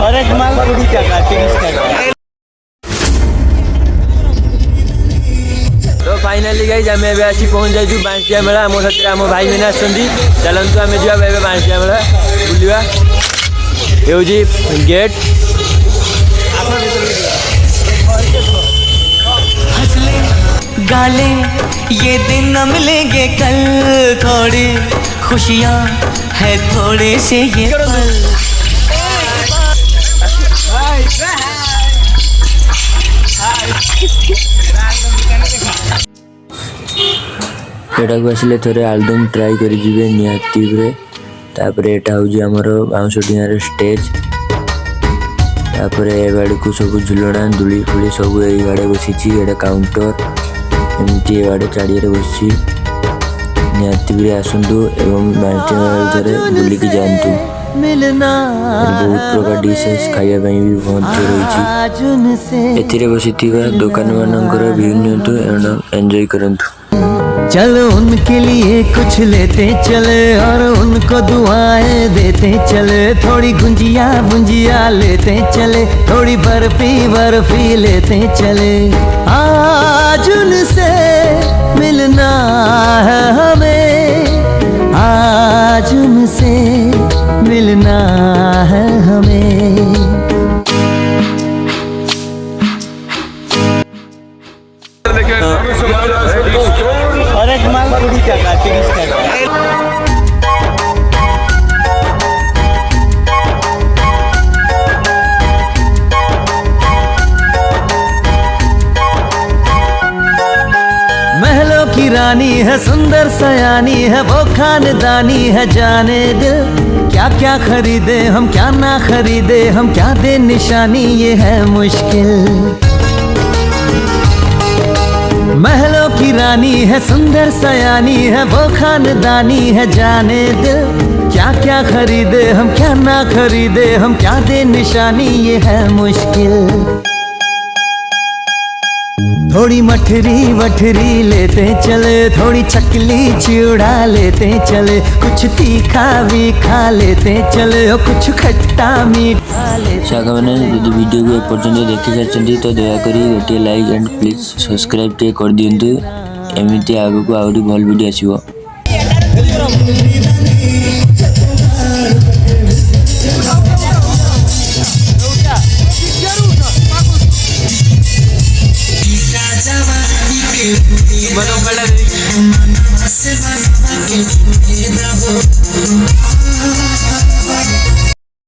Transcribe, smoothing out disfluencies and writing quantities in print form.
और एक माल 20 টাকা 30 টাকা। तो फाइनाली गाइज आम ए आसी पहुँच जाइए बांसिया मेला आम साथी आम भाई मैंने आसती चलतु आम जा बांसिया मेला बुलवा ये गेट गाले ये दिन न मिलेंगे कल थोड़ी खुशियाँ है थोड़े से ये पल। एटा को आसिले थोड़े आलबम ट्राई कर जिवे निहाती तापर एटा हूँ आमर बाउंश टीआर स्टेज तापर ए को सब झुलना दुली फुली सब ये बसी एटा काउंटर एमती ए चारिए बसी निहाती आसतु एवं बांटे बुलिकी जातु बहुत प्रकार डिशेस खावाई भी बहुत रही ए बसी दुकान मानकर भिन्नतु एंजॉय करंतु। चलो उनके लिए कुछ लेते चले और उनको दुआएं देते चले थोड़ी गुंजिया भुंजिया लेते चले थोड़ी बर्फी लेते चले आज उनसे मिलना है हमें आज उनसे मिलना है हमें। और एक माल 20 টাকা 30 টাকা। महलों की रानी है सुंदर सयानी है वो खानदानी है जाने दिल क्या क्या खरीदे हम क्या ना खरीदे हम क्या दे निशानी ये है मुश्किल। महलों की रानी है सुंदर सयानी है वो खानदानी है जाने दिल क्या क्या खरीदे हम क्या ना खरीदे हम क्या दे निशानी ये है मुश्किल। थोड़ी मठरी वठरी लेते चले थोड़ी चकली चिड़ा लेते चले कुछ तीखा भी खा लेते चले और कुछ खट्टा मीठा लेते। साका मैंने यदि वीडियो को एपर्यंत देखी सारी तो दयाकोरी गोटे लाइक एंड प्लीज सब्सक्राइब टे कर दिंतु एमती आगक आहरी भल वीडियो आसो।